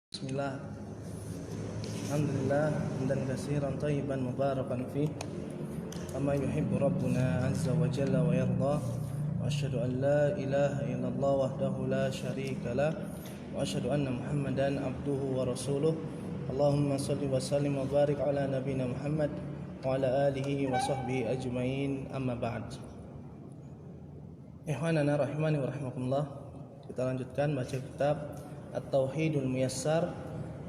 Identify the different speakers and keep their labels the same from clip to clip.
Speaker 1: Bismillah. Alhamdulillah hamdan katsiran thayyiban mubarakan fih kama yuhibbu rabbuna azza wa jalla wa yarda. Wa asyhadu an la ilaha illallah wahdahu la syarika lah wa asyhadu anna Muhammadan abduhu wa rasuluh. Allahumma shalli wa sallim wa barik ala nabiyyina Muhammad wa ala alihi wa sahbihi ajmain. Amma ba'd. Ikhwanana rahimani wa rahimakumullah. Kita lanjutkan baca kitab At-Tauhidul Muyassar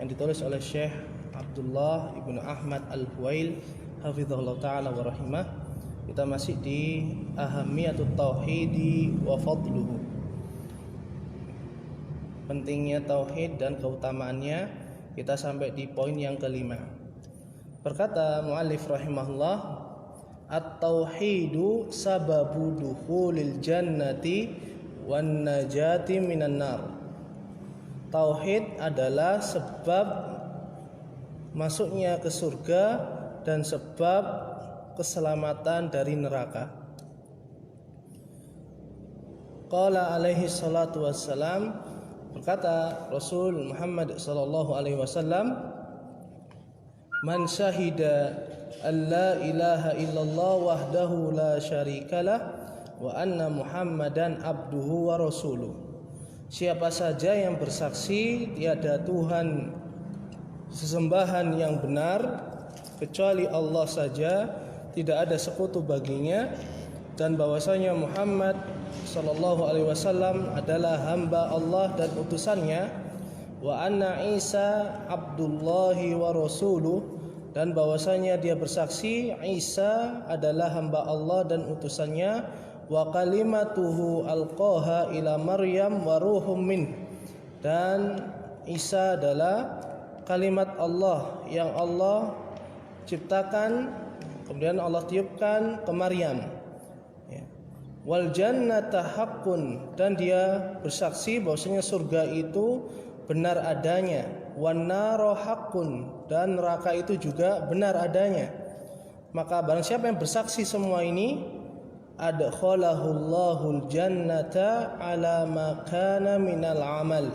Speaker 1: yang ditulis oleh Syekh Abdullah Ibnu Ahmad Al-Huwail hafizahullah ta'ala wa rahimah. Kita masih di Ahamiyatut Tauhidi wa Fadluhu, pentingnya tauhid dan keutamaannya. Kita sampai di poin yang kelima. Berkata muallif rahimahullah, At-Tauhidu sababu dukhulil jannati wan najati minan nar. Tauhid adalah sebab masuknya ke surga dan sebab keselamatan dari neraka. Qala alaihi salatu wassalam, berkata Rasul Muhammad sallallahu alaihi wasallam, Man syahida an la ilaha illallah wahdahu la syarikalah wa anna Muhammadan abduhu wa rasuluh. Siapa saja yang bersaksi tiada Tuhan sesembahan yang benar kecuali Allah saja, tidak ada sekutu baginya, dan bahwasanya Muhammad sallallahu alaihi wasallam adalah hamba Allah dan utusannya, wa anna Isa abdullahi wa rasuluh, dan bahwasanya dia bersaksi Isa adalah hamba Allah dan utusannya, wa kalimatuhu alqaha ila Maryam wa ruhum min, dan Isa adalah kalimat Allah yang Allah ciptakan kemudian Allah tiupkan ke Maryam. Wal jannata haqqun, dan dia bersaksi bahwasanya surga itu benar adanya. Wan naru haqqun, dan neraka itu juga benar adanya. Maka barang siapa yang bersaksi semua ini, adkhalahullahu jannata ala ma kana minal amal,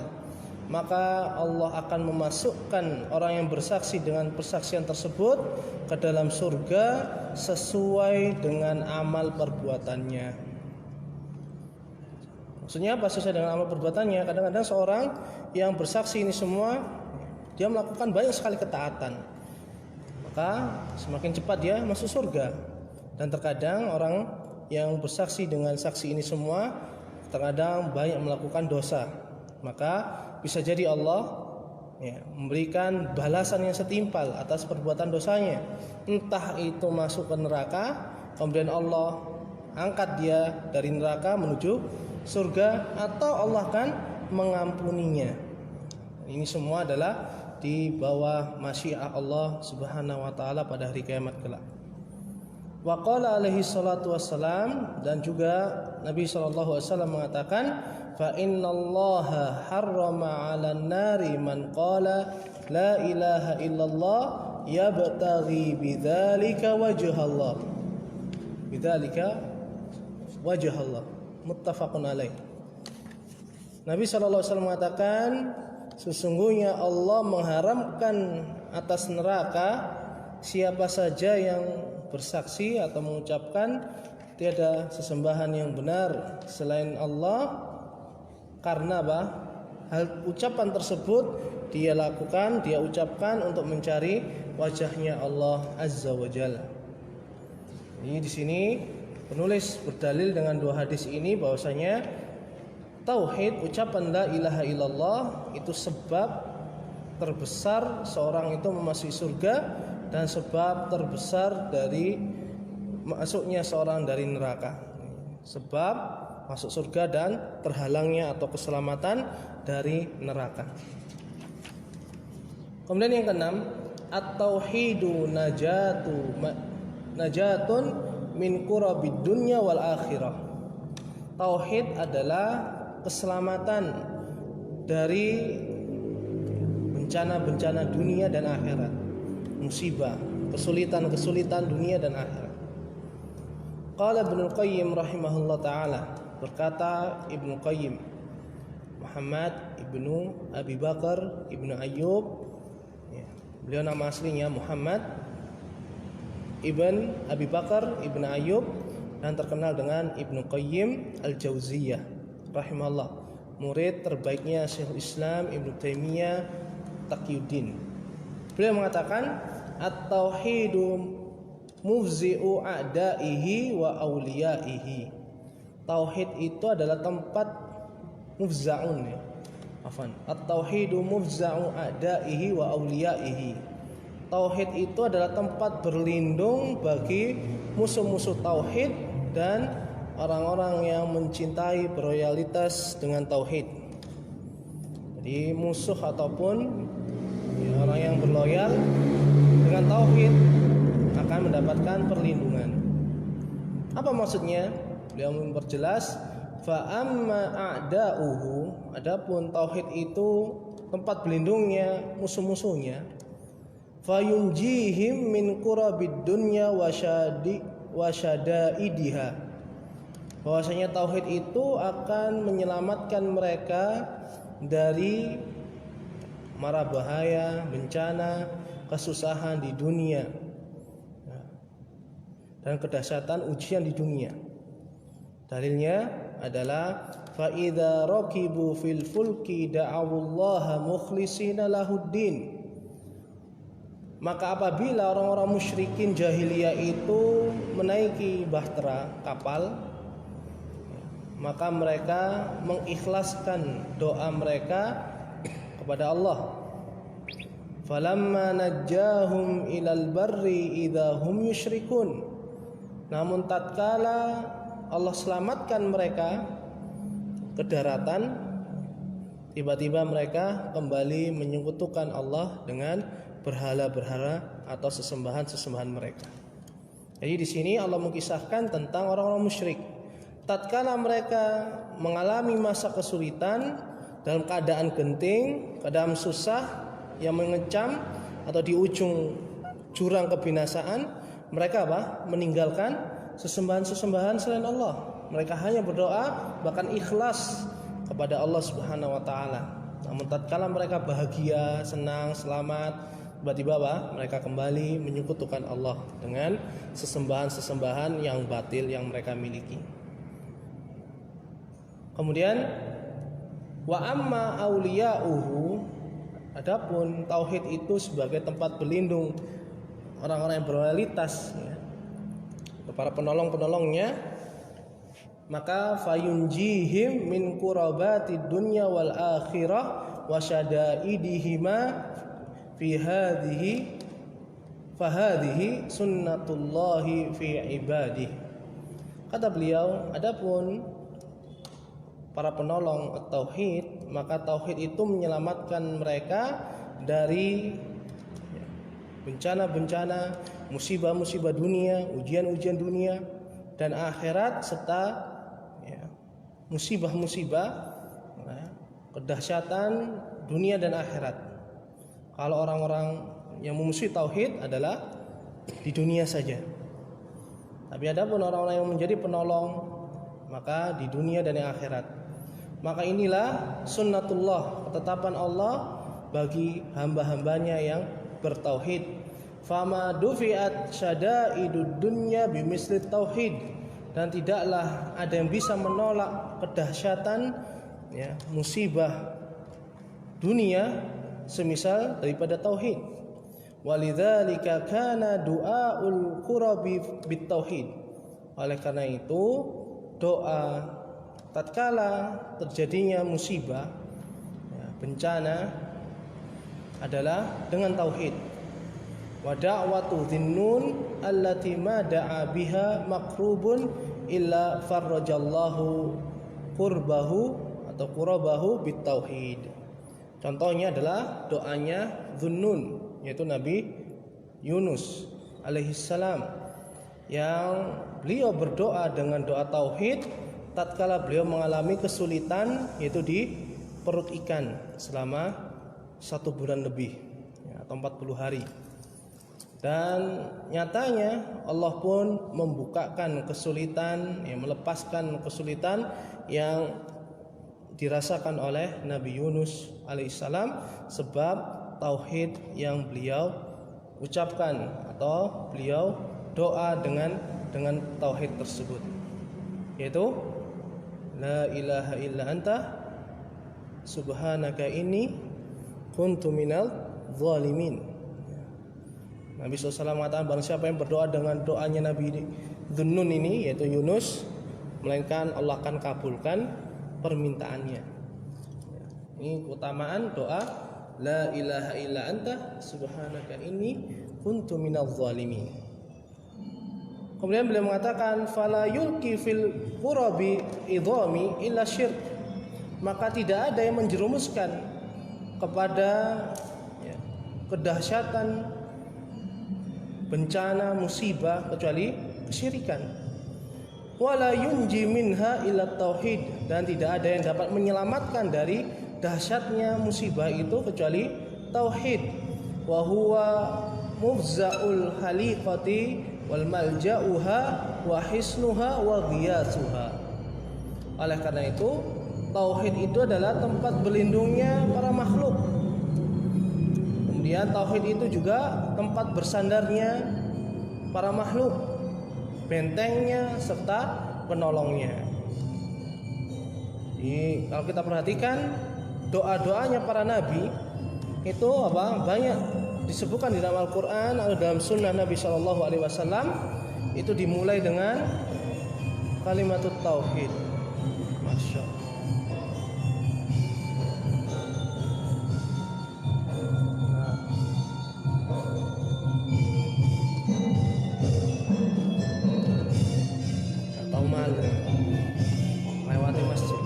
Speaker 1: maka Allah akan memasukkan orang yang bersaksi dengan persaksian tersebut ke dalam surga sesuai dengan amal perbuatannya. Maksudnya apa sesuai dengan amal perbuatannya? Kadang-kadang seorang yang bersaksi ini semua, dia melakukan banyak sekali ketaatan, maka semakin cepat dia masuk surga. Dan terkadang orang yang bersaksi dengan saksi ini semua terkadang banyak melakukan dosa, maka bisa jadi Allah memberikan balasan yang setimpal atas perbuatan dosanya. Entah itu masuk ke neraka, kemudian Allah angkat dia dari neraka menuju surga, atau Allah akan mengampuninya. Ini semua adalah di bawah masyiah Allah Subhanahu wa taala pada hari kiamat kelak. Wa qala alaihi salatu wassalam, dan juga Nabi sallallahu alaihi wasallam mengatakan, fa innallaha harrama 'alan nari man qala la ilaha illallah yabtaghi bidzalika wajhallah. Bidzalika wajhallah. Muttafaqun alaih. Nabi sallallahu alaihi wasallam mengatakan, sesungguhnya Allah mengharamkan atas neraka siapa saja yang bersaksi atau mengucapkan tiada sesembahan yang benar selain Allah, karena apa? Hal ucapan tersebut dia lakukan, dia ucapkan untuk mencari wajahnya Allah Azza wa Jalla. Ini di sini penulis berdalil dengan dua hadis ini bahwasanya tauhid, ucapan la ilaha illallah itu sebab terbesar seorang itu memasuki surga dan sebab terbesar dari masuknya seorang dari neraka. Sebab masuk surga dan terhalangnya atau keselamatan dari neraka. Kemudian yang keenam, at-tauhidu najatun min kurabid dunya wal akhirah. Tauhid adalah keselamatan dari bencana-bencana dunia dan akhirat, musibah, kesulitan-kesulitan dunia dan akhirat. Qala Ibnu Qayyim rahimahullah taala, berkata Ibnu Qayyim, Muhammad ibnu Abi Bakar ibnu Ayyub. Beliau nama aslinya Muhammad ibn Abi Bakar ibn Ayyub dan terkenal dengan Ibnu Qayyim al-Jauziyah rahimahullah, murid terbaiknya Syekhul Islam Ibnu Taimiyah Taqiyuddin. Beliau mengatakan at-tauhidu mufzi'u a'daihi wa auliyaihi. Tauhid itu adalah tempat mufza'un ya. At-tauhidu mufza'u a'daihi wa auliyaihi. Tauhid itu adalah tempat berlindung bagi musuh-musuh tauhid dan orang-orang yang mencintai berloyalitas dengan tauhid. Jadi musuh ataupun orang yang berloyal dengan tauhid akan mendapatkan perlindungan. Apa maksudnya? Beliau memperjelas, fa amma a'da'uhu, adapun tauhid itu tempat berlindungnya musuh-musuhnya, fayunjihim min qurabid dunya wa syadaidiha. Bahwasanya tauhid itu akan menyelamatkan mereka dari mara bahaya, bencana, kesusahan di dunia dan kedahsyatan ujian di dunia. Dalilnya adalah fa idza raqibu fil fulki da'awullaha mukhlishina lahuddin. Maka apabila orang-orang musyrikin jahiliyah itu menaiki bahtera kapal, maka mereka mengikhlaskan doa mereka kepada Allah. Falamma najjahum ilal barri idza hum yusyrikun. Namun tatkala Allah selamatkan mereka ke daratan, tiba-tiba mereka kembali menyekutukan Allah dengan berhala-berhala atau sesembahan-sesembahan mereka. Jadi di sini Allah mengisahkan tentang orang-orang musyrik. Tatkala mereka mengalami masa kesulitan, dalam keadaan genting, keadaan susah yang mengecam atau di ujung jurang kebinasaan, mereka meninggalkan sesembahan-sesembahan selain Allah. Mereka hanya berdoa, bahkan ikhlas kepada Allah Subhanahu wa taala. Namun tatkala mereka bahagia, senang, selamat, tiba-tiba mereka kembali menyekutukan Allah dengan sesembahan-sesembahan yang batil yang mereka miliki. Kemudian wa amma auliya'uhu, adapun tauhid itu sebagai tempat berlindung orang-orang yang berloyalitas ya, para penolong-penolongnya, maka fayunjihim min qurabatid dunya wal akhirah wa syadaidihima fi hadhihi fahadhihi sunnatullahi fi ibadihi. Kata beliau, adapun para penolong tauhid, maka tauhid itu menyelamatkan mereka dari bencana-bencana, musibah-musibah dunia, ujian-ujian dunia dan akhirat, serta musibah-musibah kedahsyatan dunia dan akhirat. Kalau orang-orang yang memusuhi tauhid adalah di dunia saja. Tapi adapun orang-orang yang menjadi penolong, maka di dunia dan di akhirat. Maka inilah sunnatullah, ketetapan Allah bagi hamba-hambanya yang bertauhid. Fama dufiat syadaidud dunya bimisli tauhid, dan tidaklah ada yang bisa menolak kedahsyatan musibah dunia semisal daripada tauhid. Walidzalika kana du'aul qurabi bitauhid. Oleh karena itu doa tatkala terjadinya musibah bencana adalah dengan tauhid. Wa da'watu dhinnun allati ma da'a biha makrubun illa farrajallahu qurbahu atau qurabahu bitauhid. Contohnya adalah doanya Dhunnun, yaitu Nabi Yunus alaihissalam, yang beliau berdoa dengan doa tauhid tatkala beliau mengalami kesulitan, yaitu di perut ikan selama 1 bulan lebih atau 40 hari. Dan nyatanya Allah pun membukakan kesulitan, melepaskan kesulitan yang dirasakan oleh Nabi Yunus alaihissalam sebab tauhid yang beliau ucapkan atau beliau doa dengan tauhid tersebut, yaitu la ilaha illa anta subhanaka inni kuntu minal zalimin. Nabi SAW mengatakan barang siapa yang berdoa dengan doanya Nabi Dhunnun ini, yaitu Yunus, melainkan Allah akan kabulkan permintaannya. Ini keutamaan doa la ilaha illa anta subhanaka inni kuntu minadz zalimin. Kemudian beliau mengatakan fala yulqi fil qurabi idhami illa syirk, maka tidak ada yang menjerumuskan kepada kedahsyatan bencana musibah kecuali kesyirikan. Wala yunji minha illa tauhid, dan tidak ada yang dapat menyelamatkan dari dahsyatnya musibah itu kecuali tauhid. Wa huwa mufzaul khaliqati wal malja'uha wa hisnuha wa ghiyasuha. Oleh karena itu, tauhid itu adalah tempat berlindungnya para makhluk. Kemudian tauhid itu juga tempat bersandarnya para makhluk, bentengnya serta penolongnya. Jadi kalau kita perhatikan doa-doanya para nabi itu banyak disebutkan di dalam Al-Qur'an atau dalam sunnah Nabi SAW, itu dimulai dengan kalimatut tauhid. Masya Allah. Lewati masjid.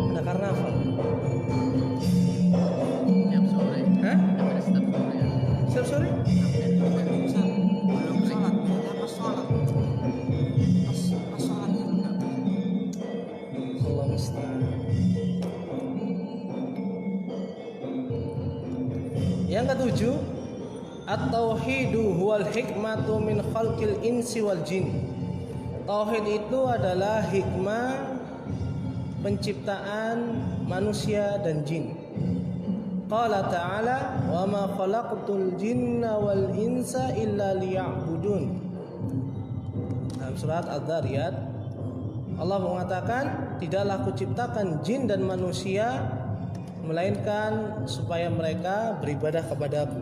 Speaker 1: Ada karnaval.
Speaker 2: Tiap sore.
Speaker 1: Hah?
Speaker 2: Setiap sore.
Speaker 1: Setiap sore? Allah musta'an. Yang ketujuh, at-tauhidu huwal hikmatu min khalqil insi wal jin. Tauhid itu adalah hikmah penciptaan manusia dan jin. Qala ta'ala wa ma khalaqtul jinna wal insa illa liya'budun. Dalam surat Adz-Dzariyat Allah mengatakan, tidaklah kuciptakan jin dan manusia melainkan supaya mereka beribadah kepadaku.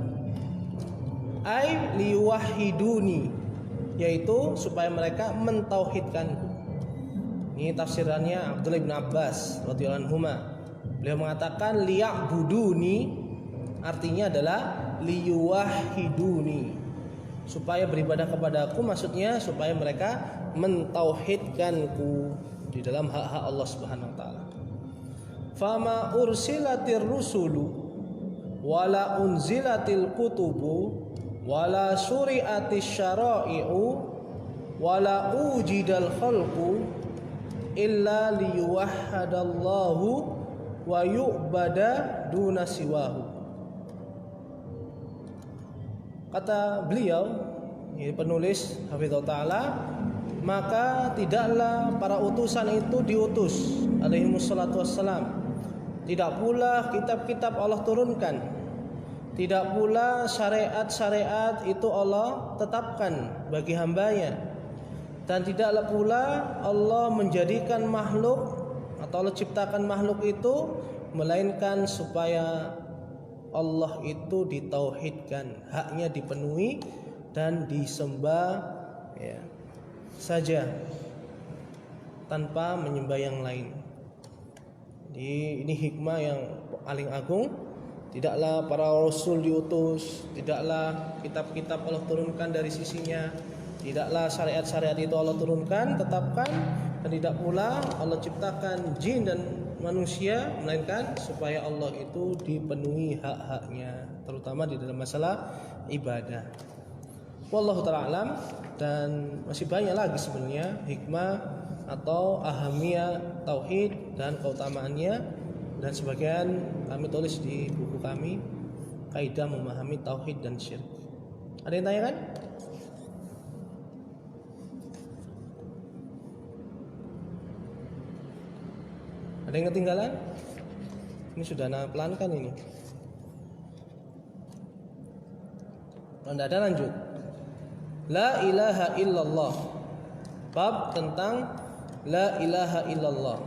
Speaker 1: Ai liwahiduni, yaitu supaya mereka mentauhidkanku. Ini tafsirannya Abdullah bin Abbas radhiyallahu anhuma. Beliau mengatakan liya'buduni artinya adalah liyuwahiduni, supaya beribadah kepadaku, maksudnya supaya mereka mentauhidkanku di dalam hak-hak Allah Subhanahu wa taala. Fama ursilatir rusulu wala unzilatil kutubu wala syuri'atis syara'i'u wala ujidal khalqu illa liyuwahhadallahu wa yu'bada duna siwahu. Kata beliau, ini penulis hafizahullah ta'ala, maka tidaklah para utusan itu diutus alaihimussalatu wassalam, tidak pula kitab-kitab Allah turunkan, tidak pula syariat-syariat itu Allah tetapkan bagi hambanya, dan tidaklah pula Allah menjadikan makhluk atau Allah ciptakan makhluk itu melainkan supaya Allah itu ditauhidkan, haknya dipenuhi dan disembah saja tanpa menyembah yang lain. Jadi ini hikmah yang paling agung. Tidaklah para rasul diutus, tidaklah kitab-kitab Allah turunkan dari sisinya, tidaklah syariat-syariat itu Allah turunkan, tetapkan, dan tidak pula Allah ciptakan jin dan manusia melainkan supaya Allah itu dipenuhi hak-haknya, terutama di dalam masalah ibadah. Wallahu ta'ala alam. Dan masih banyak lagi sebenarnya hikmah atau ahamiyah tauhid dan keutamaannya, dan sebagian kami tulis di buku kami, Kaidah Memahami Tauhid dan Syirik. Ada yang tanya kan? Ada yang ketinggalan? Ini sudah pelankan ini. Kalau tidak ada lanjut. La ilaha illallah. Bab tentang la ilaha illallah.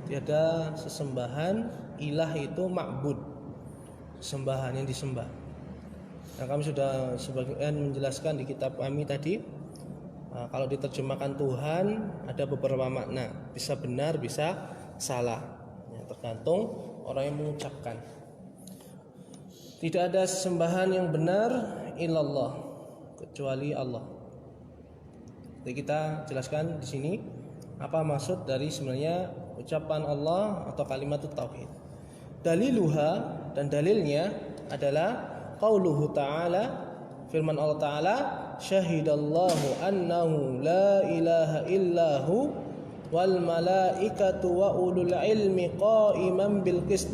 Speaker 1: Tiada sesembahan, ilah itu ma'bud, sembahan yang disembah. Nah, kami sudah sebagian menjelaskan di kitab kami tadi. Kalau diterjemahkan Tuhan ada beberapa makna, bisa benar, bisa salah, ya, tergantung orang yang mengucapkan. Tidak ada sesembahan yang benar illallah, kecuali Allah. Jadi kita jelaskan di sini apa maksud dari sebenarnya ucapan Allah atau kalimat tauhid. Daliluha, dan dalilnya adalah qauluhu ta'ala, firman Allah Ta'ala, syahidallahu annahu la ilaha illahu wal malaikatu wa ulul ilmi qa'iman bil qist.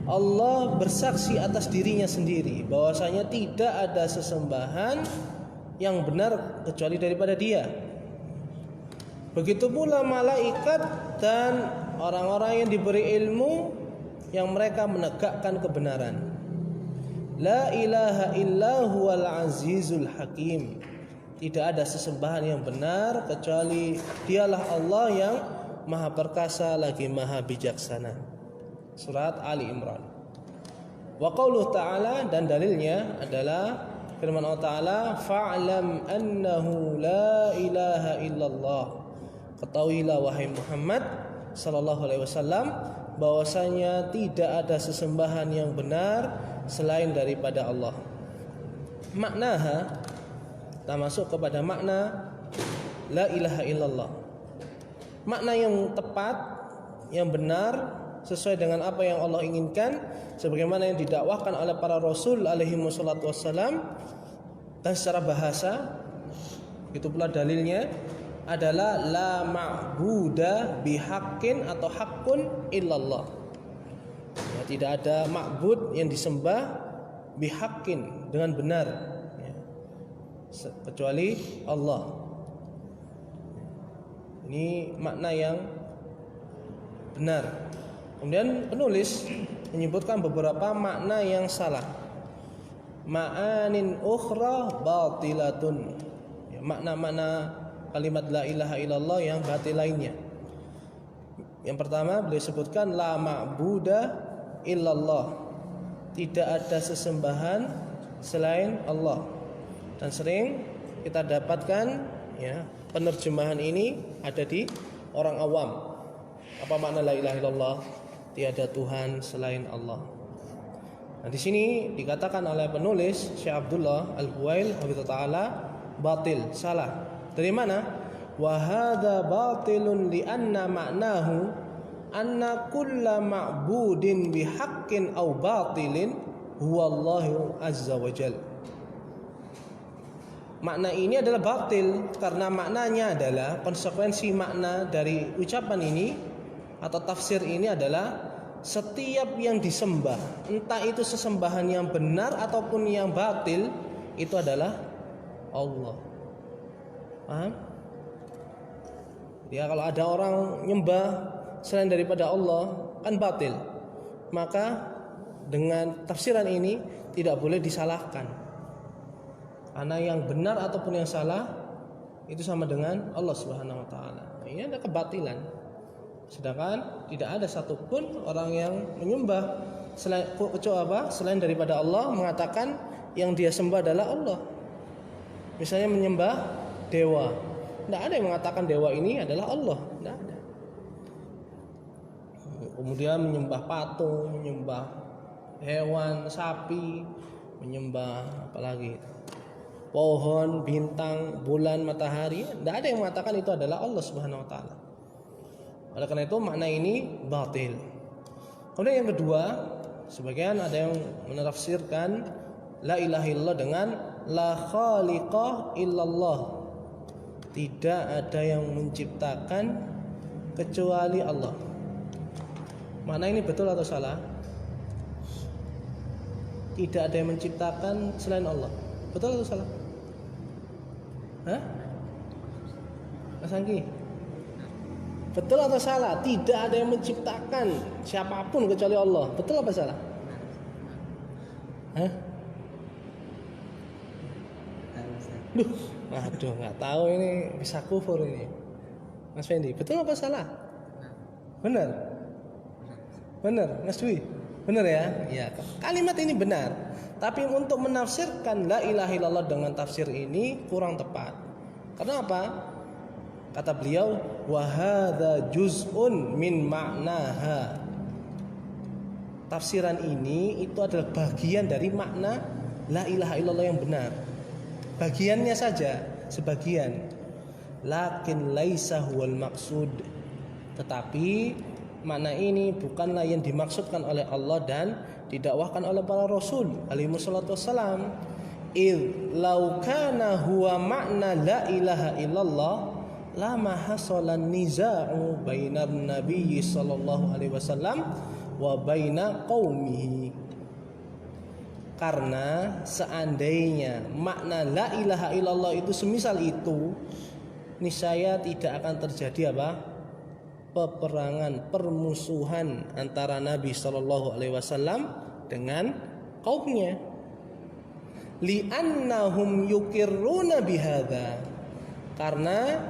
Speaker 1: Allah bersaksi atas dirinya sendiri bahwasanya tidak ada sesembahan yang benar kecuali daripada Dia. Begitu pula malaikat dan orang-orang yang diberi ilmu yang mereka menegakkan kebenaran. La ilaha illa huwal azizul hakim. Tidak ada sesembahan yang benar kecuali Dialah Allah yang Maha Perkasa lagi Maha Bijaksana. Surat Ali Imran. Wa qauluhu ta'ala, dan dalilnya adalah firman Allah Ta'ala, fa'lam annahu la ilaha illallah. Ketahuilah wahai Muhammad sallallahu alaihi wasallam bahwasanya tidak ada sesembahan yang benar selain daripada Allah. Maknaha, kita masuk kepada makna la ilaha illallah. Makna yang tepat, yang benar, sesuai dengan apa yang Allah inginkan, sebagaimana yang didakwahkan oleh para rasul alaihi wassalatu wassalam, dan secara bahasa itu pula dalilnya adalah la ma'buda bihaqqin atau haqqun illallah. Ya, tidak ada ma'bud yang disembah bihaqqin dengan benar, ya, kecuali Allah. Ini makna yang benar. Kemudian penulis menyebutkan beberapa makna yang salah. Ma'anin ukhra batilatun. Ya, makna-makna kalimat la ilaha illallah yang batil lainnya. Yang pertama beliau sebutkan la ma'buda illallah. Tidak ada sesembahan selain Allah. Dan sering kita dapatkan, ya, penerjemahan ini ada di orang awam. Apa makna la ilaha illallah? Tiada Tuhan selain Allah. Nah, di sini dikatakan oleh penulis Syekh Abdullah Al-Huwail hafizahullah taala batil, salah. Dari mana? Wa hadza batilun li anna ma'nahu anna kulla ma'budin bihaqqin aw batilin huwa Allahu azza wa jalla. Makna ini adalah batil karena maknanya adalah, konsekuensi makna dari ucapan ini atau tafsir ini adalah setiap yang disembah, entah itu sesembahan yang benar ataupun yang batil, itu adalah Allah. Paham? Ya, kalau ada orang nyembah selain daripada Allah kan batil. Maka dengan tafsiran ini tidak boleh disalahkan. Karena yang benar ataupun yang salah itu sama dengan Allah Subhanahu wa taala. Ini ada kebatilan. Sedangkan tidak ada satupun orang yang menyembah selain daripada Allah mengatakan yang dia sembah adalah Allah. Misalnya menyembah dewa, tidak ada yang mengatakan dewa ini adalah Allah, tidak ada. Kemudian menyembah patung, menyembah hewan, sapi, menyembah apalagi pohon, bintang, bulan, matahari, tidak ada yang mengatakan itu adalah Allah Subhanahu wa taala. Oleh karena itu makna ini batil. Kemudian yang kedua, sebagian ada yang menafsirkan la ilaha illallah dengan la khaliqa illallah. Tidak ada yang menciptakan kecuali Allah. Makna ini betul atau salah? Tidak ada yang menciptakan selain Allah. Betul atau salah? Hah? Mas Anggi? Betul atau salah? Tidak ada yang menciptakan siapapun kecuali Allah. Betul apa salah? Hah? Duh, aduh, nggak tahu ini bisa kufur ini. Mas Fendi, betul apa salah? Benar. Benar, Mas Dwi. Benar ya? Ya. Kalimat ini benar. Tapi untuk menafsirkan la ilaha illallah dengan tafsir ini kurang tepat. Karena apa? Kata beliau, wa hadza juz'un min ma'naha. Tafsiran ini itu adalah bagian dari makna la ilaha illallah yang benar. Bagiannya saja, sebagian. Lakin laisa huwal maksud. Tetapi makna ini bukanlah yang dimaksudkan oleh Allah dan didakwahkan oleh para rasul alaihi wassalatu wassalam. Id law kana huwa makna la ilaha illallah lama hasalan niza'u bainan nabiyyi sallallahu alaihi wasallam wa baina qaumihi. Karena seandainya makna la ilaha illallah itu semisal itu, niscaya tidak akan terjadi apa? Peperangan, permusuhan antara Nabi sallallahu alaihi wasallam dengan kaumnya. Li'annahum yukirruna bihadza. Karena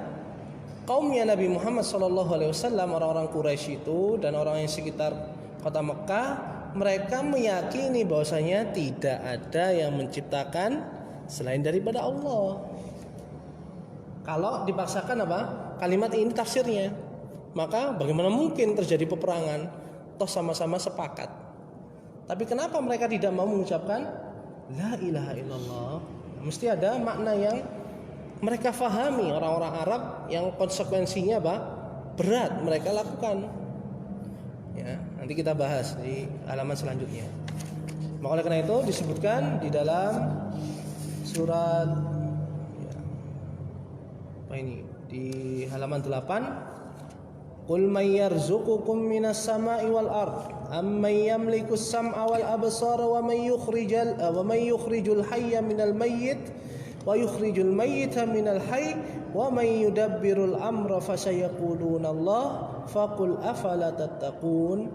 Speaker 1: kaumnya Nabi Muhammad sallallahu alaihi wasallam, orang-orang Quraisy itu dan orang yang sekitar kota Mekah, mereka meyakini bahwasanya tidak ada yang menciptakan selain daripada Allah. Kalau dipaksakan apa? Kalimat ini tafsirnya, maka bagaimana mungkin terjadi peperangan? Toh sama-sama sepakat. Tapi kenapa mereka tidak mau mengucapkan la ilaha illallah? Mesti ada makna yang mereka fahami, orang-orang Arab yang konsekuensinya apa? Berat mereka lakukan. Ya, nanti kita bahas di halaman selanjutnya. Maka oleh karena itu disebutkan di dalam surat ya, apa ini? Di halaman 8, Qul may yarzuqukum minas sama'i wal ard amman yamliku as-sam'a wal absara wa may yukhrijul hayya minal mayyit wa yukhrijul mayyita minal hayy wa may yudabbirul amra fasayaquluna Allah faqul afala tattaqun.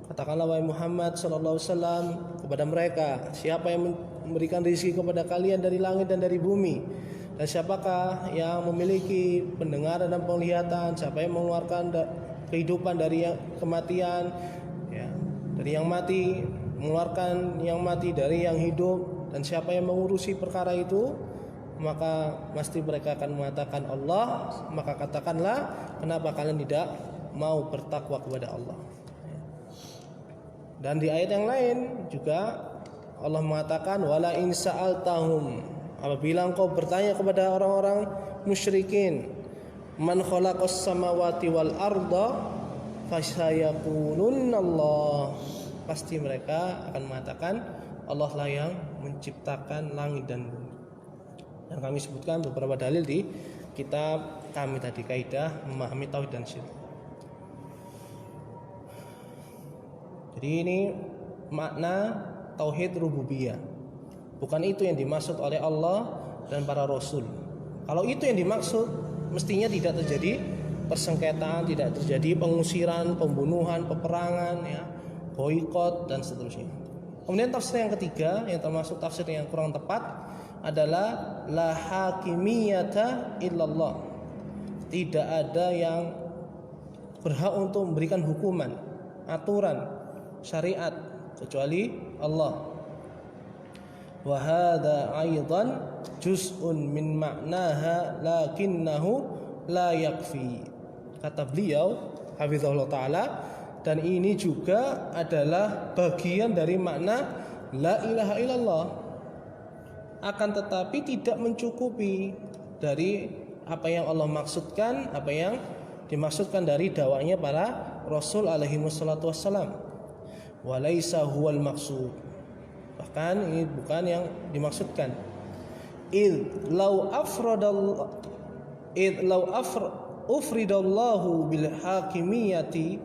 Speaker 1: Katakanlah wahai Muhammad sallallahu alaihi wasallam kepada mereka, siapa yang memberikan rezeki kepada kalian dari langit dan dari bumi, dan siapakah yang memiliki pendengaran dan penglihatan, siapa yang mengeluarkan kehidupan dari kematian, ya, dari yang mati, mengeluarkan yang mati dari yang hidup, dan siapa yang mengurusi perkara itu, maka pasti mereka akan mengatakan Allah. Maka katakanlah, kenapa kalian tidak mau bertakwa kepada Allah? Dan di ayat yang lain juga Allah mengatakan wala in sa'altahum, apabila engkau bertanya kepada orang-orang musyrikin, man khalaqas samawati wal arda fasayaqulunna Allah, pasti mereka akan mengatakan Allah lah yang menciptakan langit dan bumi. Dan kami sebutkan beberapa dalil di kitab kami tadi, Kaidah Memahami Tauhid dan Syirik. Jadi ini makna tauhid rububiyah. Bukan itu yang dimaksud oleh Allah dan para rasul. Kalau itu yang dimaksud, mestinya tidak terjadi persengketaan, tidak terjadi pengusiran, pembunuhan, peperangan, ya, boikot dan seterusnya. Kemudian tafsir yang ketiga, yang termasuk tafsir yang kurang tepat, adalah la hakimiyata illallah. Tidak ada yang berhak untuk memberikan hukuman, aturan, syariat kecuali Allah. Wa hadza aidan juz'un min ma'naha lakinnahu la yakfi. Kata beliau hafizahullah taala, dan ini juga adalah bagian dari makna la ilaha illallah, akan tetapi tidak mencukupi dari apa yang Allah maksudkan, apa yang dimaksudkan dari dakwahnya para rasul alaihi wassalatu wassalam. Walaisa huwal maksud, Bahkan ini bukan yang dimaksudkan. Id law ufridallahu bil hakimiyati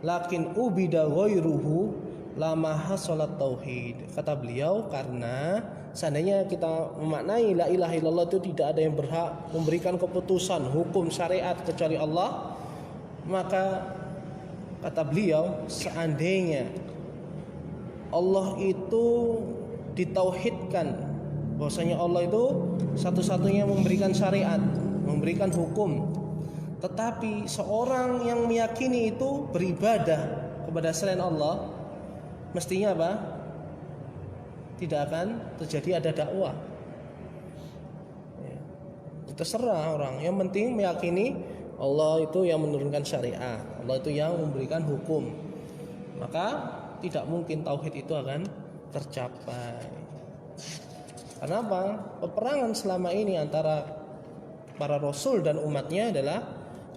Speaker 1: lakin ubida ghairuhu lama hasalat tauhid. Kata beliau, karena seandainya kita memaknai la ilaha illallah itu tidak ada yang berhak memberikan keputusan hukum syariat kecuali Allah, maka kata beliau, seandainya Allah itu ditauhidkan, bahwasanya Allah itu satu-satunya memberikan syariat, memberikan hukum, tetapi seorang yang meyakini itu beribadah kepada selain Allah, mestinya apa? Tidak akan terjadi ada dakwah. Terserah orang, yang penting meyakini Allah itu yang menurunkan syariat, Allah itu yang memberikan hukum, maka tidak mungkin tauhid itu akan tercapai. Kenapa? Peperangan selama ini antara para rasul dan umatnya adalah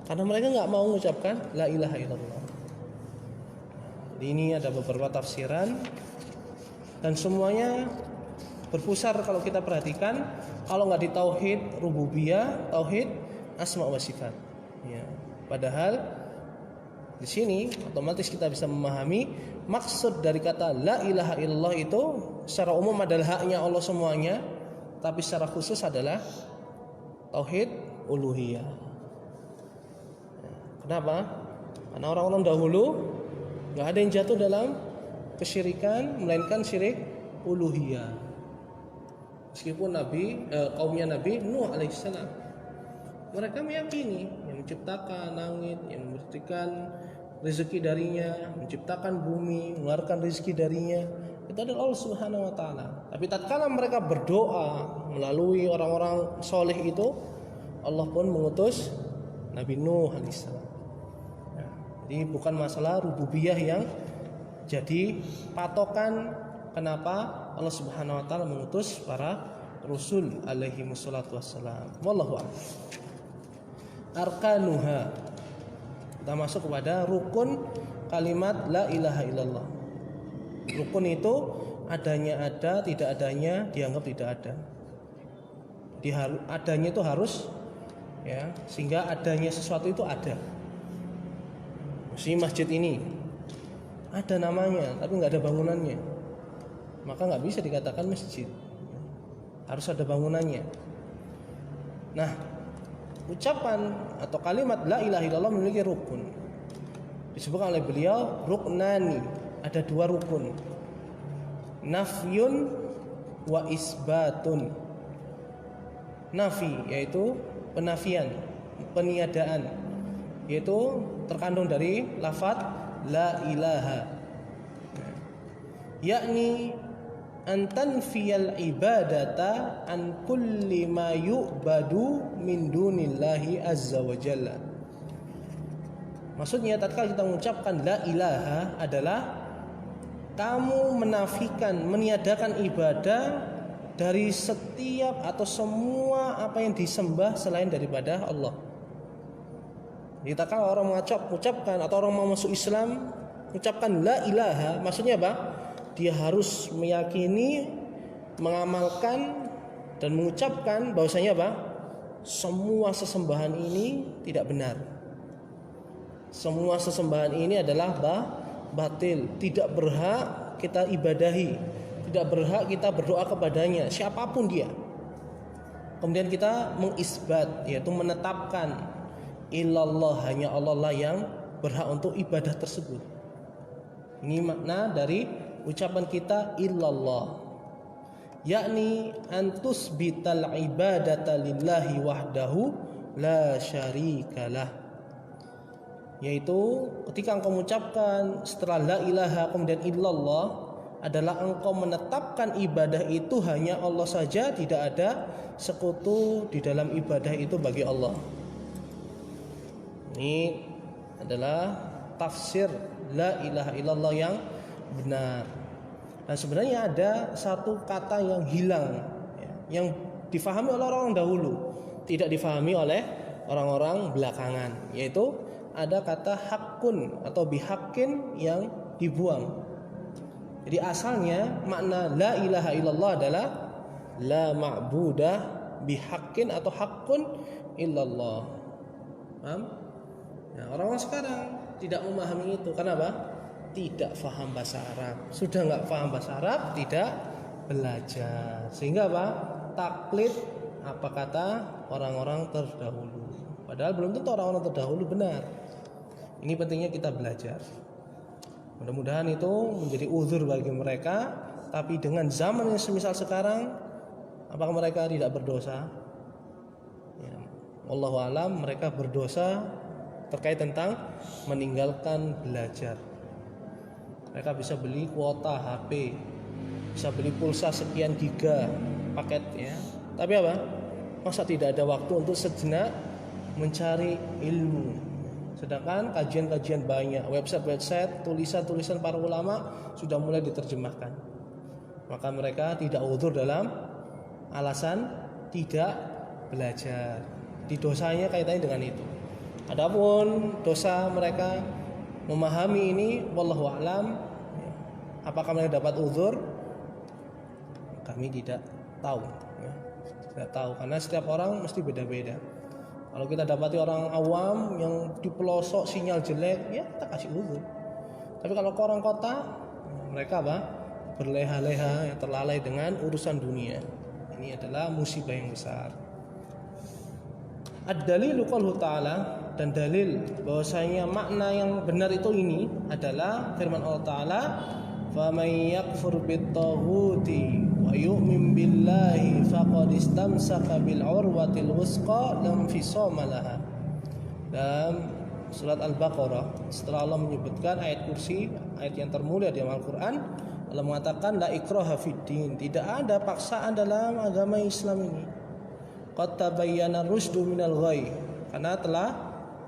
Speaker 1: karena mereka nggak mau mengucapkan la ilaha illallah. Ini ada beberapa tafsiran dan semuanya berpusar kalau kita perhatikan, kalau nggak di tauhid rububiyah, tauhid asma wa sifat. Ya, padahal di sini otomatis kita bisa memahami maksud dari kata la ilaha illallah itu secara umum adalah haknya Allah semuanya, tapi secara khusus adalah tauhid uluhiyah. Kenapa? Karena orang-orang dahulu nggak ada yang jatuh dalam kesyirikan melainkan syirik uluhiyah. Meskipun kaumnya Nabi Nuh alaihissalam, mereka meyakini yang menciptakan langit, yang memberikan rezeki darinya, menciptakan bumi, mengeluarkan rezeki darinya, itu adalah Allah Subhanahu wa taala. Tapi tatkala mereka berdoa melalui orang-orang soleh itu, Allah pun mengutus Nabi Nuh alaihissalam. Jadi bukan masalah rububiyah yang jadi patokan kenapa Allah Subhanahu wa taala mengutus para rasul alaihi wassalatu wassalam. Wallahu a'lam. Arkanuha, kita masuk kepada rukun kalimat la ilaha illallah. Rukun itu adanya ada, tidak adanya dianggap tidak ada. Adanya itu harus, ya, sehingga adanya sesuatu itu ada. Si masjid ini ada namanya tapi nggak ada bangunannya, maka nggak bisa dikatakan masjid. Harus ada bangunannya. Nah, ucapan atau kalimat la ilaha illallah memiliki rukun. Disebutkan oleh beliau ruknani, ada dua rukun. Nafyun wa isbatun. Nafi yaitu penafian, peniadaan, yaitu terkandung dari lafaz la ilaha, yakni an tanfiyal ibadata an kulli ma yu'badu min dunillahi azza wa jalla. Maksudnya tatkala kita mengucapkan la ilaha adalah kamu menafikan, meniadakan ibadah dari setiap atau semua apa yang disembah selain daripada Allah. Jadi tatkala orang mengucapkan atau orang mau masuk Islam mengucapkan la ilaha, maksudnya apa? Dia harus meyakini, mengamalkan dan mengucapkan bahwasanya apa? Semua sesembahan ini tidak benar. Semua sesembahan ini adalah batil, tidak berhak kita ibadahi, tidak berhak kita berdoa kepadanya, siapapun dia. Kemudian kita mengisbat, yaitu menetapkan illallah, hanya Allah lah yang berhak untuk ibadah tersebut. Ini makna dari ucapan kita illallah, yakni antus bital ibadata lillahi wahdahu la syarikalah, yaitu ketika engkau mengucapkan setelah la ilaha kemudian illallah adalah engkau menetapkan ibadah itu hanya Allah saja, tidak ada sekutu di dalam ibadah itu bagi Allah. Ini adalah tafsir la ilaha illallah yang benar. Dan sebenarnya ada satu kata yang hilang, yang difahami oleh orang dahulu, tidak difahami oleh orang-orang belakangan, yaitu ada kata hakun atau bihakin yang dibuang. Jadi asalnya makna la ilaha illallah adalah la ma'budah bihaqqin atau haqqun illallah. Paham? Nah, orang-orang sekarang tidak memahami itu. Kenapa? Tidak paham bahasa Arab. Sudah nggak paham bahasa Arab, tidak belajar. Sehingga apa? Taklid apa kata orang-orang terdahulu. Padahal belum tentu orang-orang terdahulu benar. Ini pentingnya kita belajar. Mudah-mudahan itu menjadi uzur bagi mereka. Tapi dengan zaman yang semisal sekarang, apakah mereka tidak berdosa? Ya, wallahu alam, mereka berdosa terkait tentang meninggalkan belajar. Mereka bisa beli kuota HP, bisa beli pulsa sekian giga paketnya. Tapi apa? Masa tidak ada waktu untuk sejenak mencari ilmu? Sedangkan kajian-kajian banyak, website-website, tulisan-tulisan para ulama sudah mulai diterjemahkan. Maka mereka tidak uzur dalam alasan tidak belajar. Di dosanya kaitannya dengan itu. Adapun dosa mereka memahami ini, wallahu a'lam, apakah mereka dapat uzur? Kami tidak tahu. Tidak tahu karena setiap orang mesti beda-beda. Kalau kita dapati orang awam yang di pelosok sinyal jelek, ya kita kasih uzur. Tapi kalau ke orang kota, mereka apa? Berleha-leha, yang terlalai dengan urusan dunia. Ini adalah musibah yang besar. Ad-dalilu qauluhu ta'ala, dan dalil bahwasanya makna yang benar itu ini adalah firman Allah Ta'ala, faman yakfur bit-taghuti wa yu'min billahi faqad istamsaka bil urwatil wusqa lam fisama laha. Dalam surat Al-Baqarah, setelah Allah menyebutkan ayat kursi, ayat yang termulia di Al-Qur'an, Allah mengatakan la ikraha fiddin, tidak ada paksaan dalam agama Islam ini. Qad tabayyana rusdu minal ghayy, karena telah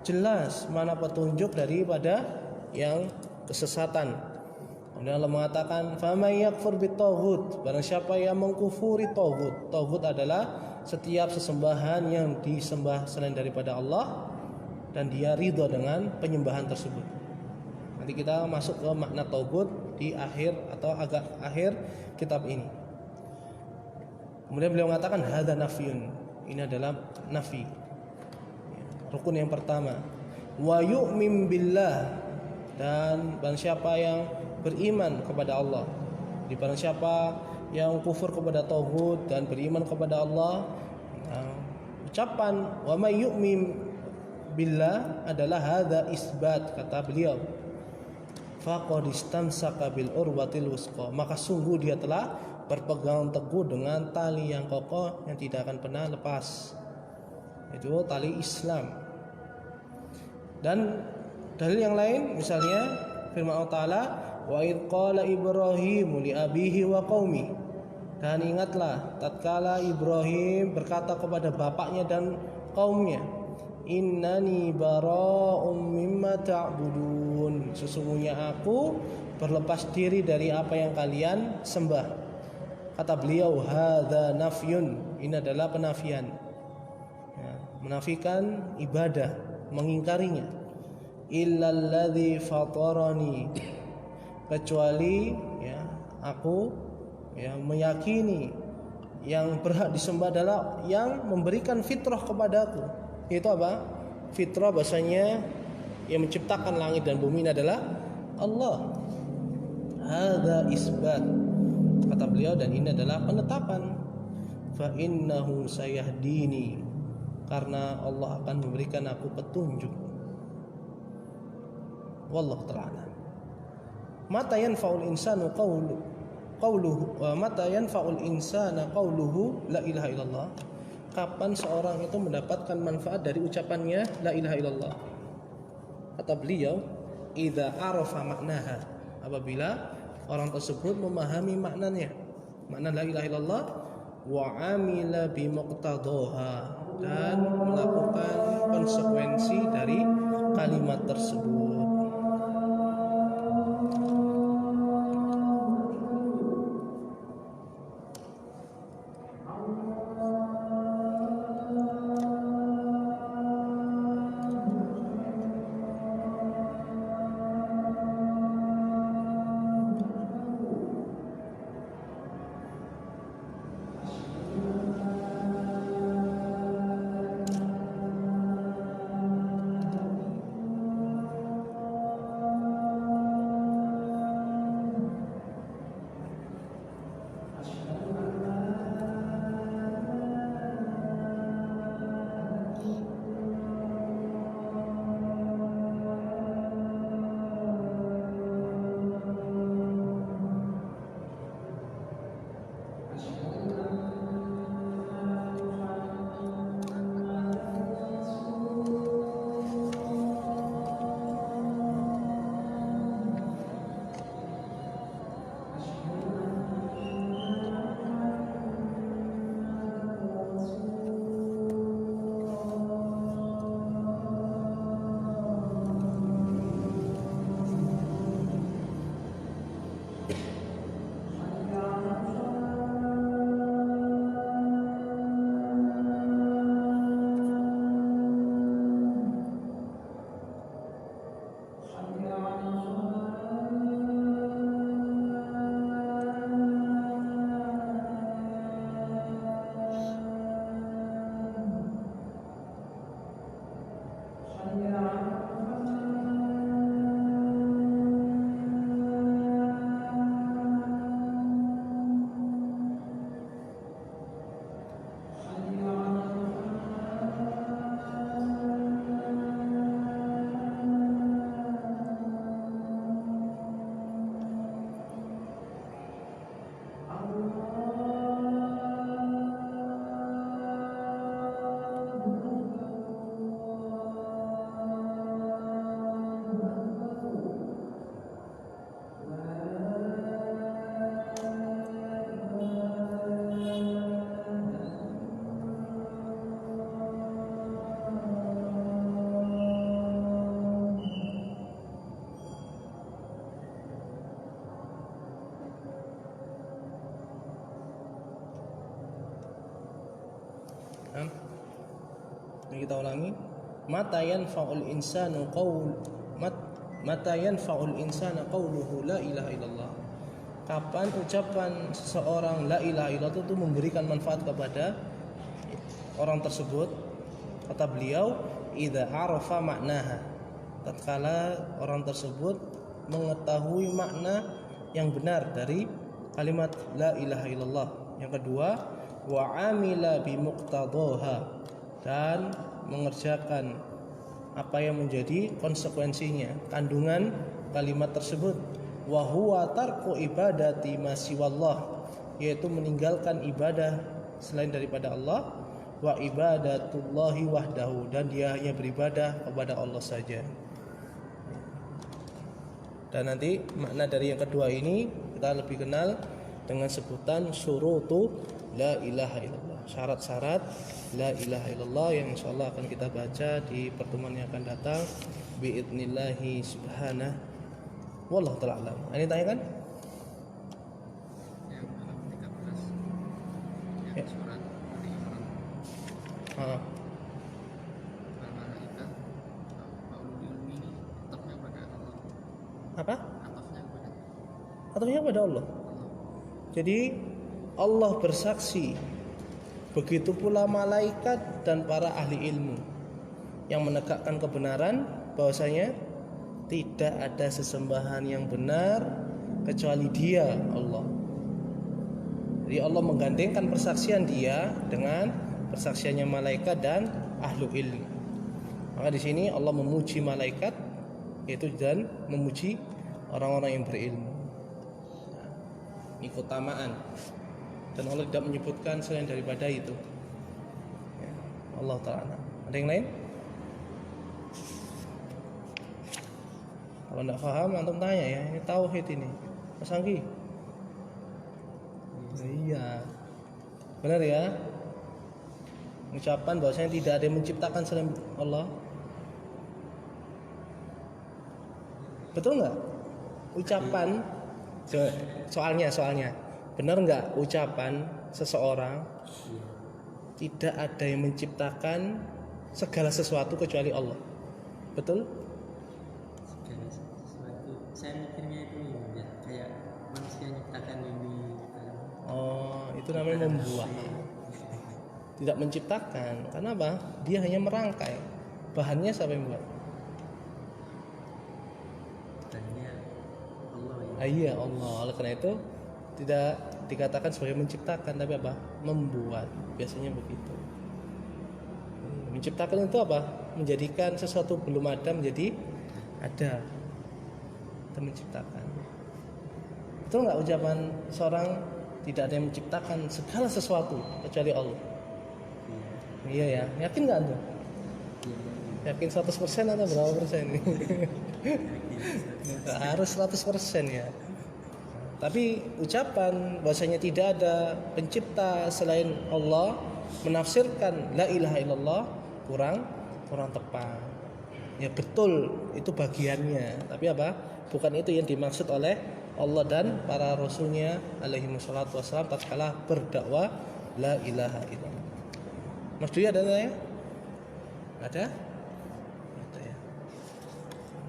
Speaker 1: jelas mana petunjuk daripada yang kesesatan. Kemudian Allah mengatakan faman yakfur bitaghut, barang siapa yang mengkufuri taghut. Taghut adalah setiap sesembahan yang disembah selain daripada Allah dan dia ridha dengan penyembahan tersebut. Nanti kita masuk ke makna taghut di akhir atau agak akhir kitab ini. Kemudian beliau mengatakan hadza nafyun, ini adalah nafi. Rukun yang pertama, wa yu'min billah, dan barang siapa yang beriman kepada Allah. Di barang siapa yang kufur kepada taghut dan beriman kepada Allah, ucapan wa may yu'min billah adalah hadza isbat, kata beliau. Faqad istamsaka bil urwatil wusqa, maka sungguh dia telah berpegang teguh dengan tali yang kokoh yang tidak akan pernah lepas. Itu tali Islam. Dan dalil yang lain misalnya firman Allah Ta'ala, wa idh qala Ibrahim li abihi wa qaumi, dan ingatlah tatkala Ibrahim berkata kepada bapaknya dan kaumnya, innani bara'um mimma ta'budun, sesungguhnya aku berlepas diri dari apa yang kalian sembah. Kata beliau hadza nafyun, ini adalah penafian, ya, menafikan ibadah, mengingkarinya. Illal ladzi fatarani, kecuali ya aku ya meyakini yang berhak disembah adalah yang memberikan fitrah kepadaku. Itu apa? Fitrah bahasanya yang menciptakan langit dan bumi adalah Allah. Hadza isbat, kata beliau, dan ini adalah penetapan. Fa innahu sayahdini, karena Allah akan memberikan aku petunjuk. Wallahu ta'ala. Mata yanfa'ul insanu qawluhu wa mata yanfa'ul insana qawluhu la ilaha illallah. Kapan seorang itu mendapatkan manfaat dari ucapannya la ilaha illallah? Kata beliau, idza arafa maknaha, apabila orang tersebut memahami maknanya, makna la ilaha illallah, wa amila bi muqtadaha, dan melakukan konsekuensi dari kalimat tersebut. Ini kita ulangi. Mata yanfa'ul insanu mata yanfa'ul insana qauluhu la ilaha illallah. Kapan ucapan seseorang la ilaha illallah itu memberikan manfaat kepada orang tersebut? Kata beliau, idza arafa maknaha. Tatkala orang tersebut mengetahui makna yang benar dari kalimat la ilaha illallah. Yang kedua, wa amila bi muqtadaha, dan mengerjakan apa yang menjadi konsekuensinya, kandungan kalimat tersebut. Wa huwa tarku ibadati ma siwallah, yaitu meninggalkan ibadah selain daripada Allah, wa ibadatullahi wahdahu, dan dia hanya beribadah kepada Allah saja. Dan nanti makna dari yang kedua ini kita lebih kenal dengan sebutan syurutu la ilaha illallah, syarat-syarat la ilaha illallah, yang insyaallah akan kita baca di pertemuan yang akan datang biidnillahi subhanahu wallahu ta'ala alam. Ini tanya kan?
Speaker 2: Yang halaman 13 yang
Speaker 1: Ya.
Speaker 2: surat Ali Imran. Al-Malaikah Faulul ilmi ini atafnya pada Allah.
Speaker 1: Apa?
Speaker 2: Atafnya pada
Speaker 1: Ataunya pada Allah.
Speaker 2: Allah.
Speaker 1: Jadi Allah bersaksi, begitu pula malaikat dan para ahli ilmu yang menegakkan kebenaran bahwasanya tidak ada sesembahan yang benar kecuali Dia, Allah. Jadi Allah menggandengkan persaksian Dia dengan persaksiannya malaikat dan ahlu ilmu. Maka di sini Allah memuji malaikat, yaitu dan memuji orang-orang yang berilmu. Ini keutamaan, dan Allah tidak menyebutkan selain daripada itu. Ya, Allah Ta'ala. Ada yang lain? Kalau tidak paham antum tanya ya. Ini tauhid ini, Mas Anggi. Iya, benar ya. Ucapan bahwasanya tidak ada yang menciptakan selain Allah. Betul nggak? Ucapan soalnya benar nggak ucapan seseorang tidak ada yang menciptakan segala sesuatu kecuali Allah? Betul?
Speaker 3: Segala sesuatu, saya mikirnya itu ya kayak manusia nyiptakan ini kan.
Speaker 1: Oh, itu namanya membuat. Tidak menciptakan. Karena apa? Dia hanya merangkai. Bahannya siapa yang buat?
Speaker 3: Tanya Allah ya.
Speaker 1: Iya, Allah. Oleh karena itu tidak dikatakan sebagai menciptakan, tapi apa? Membuat. Biasanya begitu. Menciptakan itu apa? Menjadikan sesuatu belum ada menjadi ada. Itu menciptakan. Betul nggak ucapan seorang tidak ada yang menciptakan segala sesuatu kecuali Allah? Iya ya. Yakin nggak Anda? Yakin 100% atau berapa persen? Harus 100% ya. Tapi ucapan bahwasanya tidak ada pencipta selain Allah, menafsirkan la ilaha illallah kurang tepat. Ya betul, itu bagiannya. Tapi apa? Bukan itu yang dimaksud oleh Allah dan para rasulnya alaihi wassalatu wassalam tatkala berdakwah la ilaha illallah. Mas Dwi ada ya? Ada? Ada ya.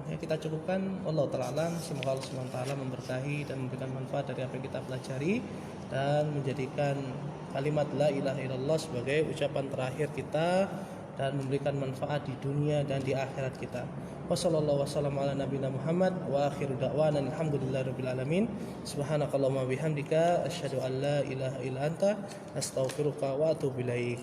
Speaker 1: Ya, kita cukupkan. Allah Ta'ala alam. Semoga Allah SWT memberkahi dan memberikan manfaat dari apa yang kita pelajari, dan menjadikan kalimat la ilaha illallah sebagai ucapan terakhir kita, dan memberikan manfaat di dunia dan di akhirat kita. Wassallallahu wasallam ala nabiyina Muhammad wa akhiru da'wana alhamdulillahirabbil alamin. Subhanakallahumma bihamdika asyhadu an la ilaha illa anta astaghfiruka wa atubu ilaik.